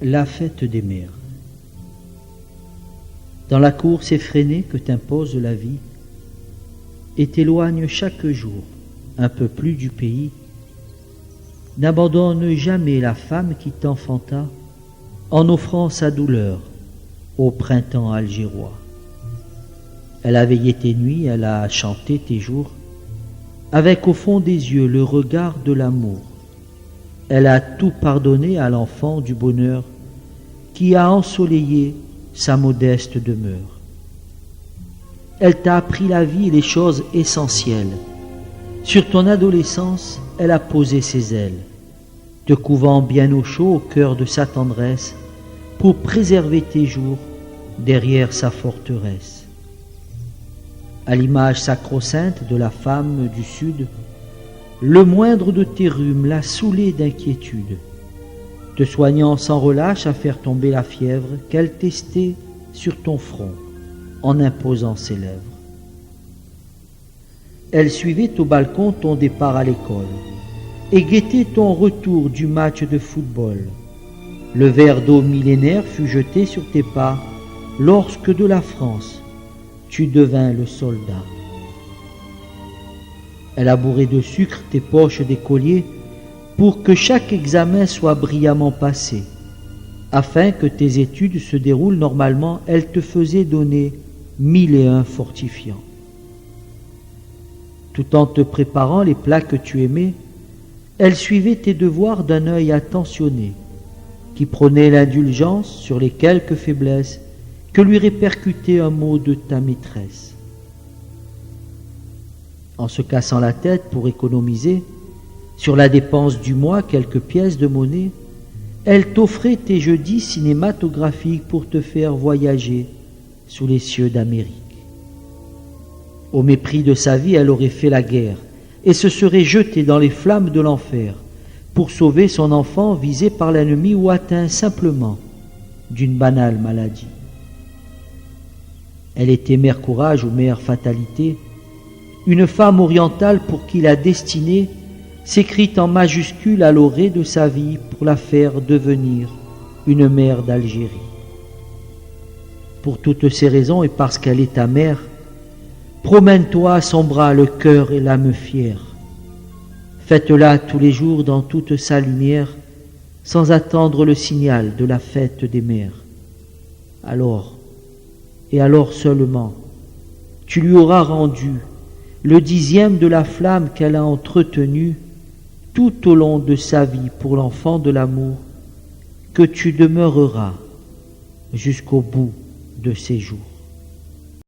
La fête des mères. Dans la course effrénée que t'impose la vie, et t'éloigne chaque jour un peu plus du pays, n'abandonne jamais la femme qui t'enfanta en offrant sa douleur au printemps algérois. Elle a veillé tes nuits, elle a chanté tes jours, avec au fond des yeux le regard de l'amour. Elle a tout pardonné à l'enfant du bonheur qui a ensoleillé sa modeste demeure. Elle t'a appris la vie et les choses essentielles. Sur ton adolescence, elle a posé ses ailes, te couvant bien au chaud au cœur de sa tendresse, pour préserver tes jours derrière sa forteresse. À l'image sacro-sainte de la femme du Sud, le moindre de tes rhumes l'a saoulée d'inquiétude, te soignant sans relâche à faire tomber la fièvre qu'elle testait sur ton front en imposant ses lèvres. Elle suivait au balcon ton départ à l'école et guettait ton retour du match de football. Le verre d'eau millénaire fut jeté sur tes pas lorsque de la France tu devins le soldat. Elle a bourré de sucre tes poches d'écolier pour que chaque examen soit brillamment passé. Afin que tes études se déroulent normalement, elle te faisait donner 1001 fortifiants. Tout en te préparant les plats que tu aimais, elle suivait tes devoirs d'un œil attentionné, qui prônait l'indulgence sur les quelques faiblesses que lui répercutait un mot de ta maîtresse. En se cassant la tête pour économiser, sur la dépense du mois quelques pièces de monnaie, elle t'offrait tes jeudis cinématographiques pour te faire voyager sous les cieux d'Amérique. Au mépris de sa vie, elle aurait fait la guerre et se serait jetée dans les flammes de l'enfer pour sauver son enfant visé par l'ennemi ou atteint simplement d'une banale maladie. Elle était mère courage ou mère fatalité, une femme orientale pour qui la destinée s'écrit en majuscule à l'orée de sa vie pour la faire devenir une mère d'Algérie. Pour toutes ces raisons et parce qu'elle est ta mère, promène-toi à son bras le cœur et l'âme fière. Faites-la tous les jours dans toute sa lumière, sans attendre le signal de la fête des mères. Alors, et alors seulement, tu lui auras rendu le 10e de la flamme qu'elle a entretenue tout au long de sa vie pour l'enfant de l'amour, que tu demeureras jusqu'au bout de ses jours.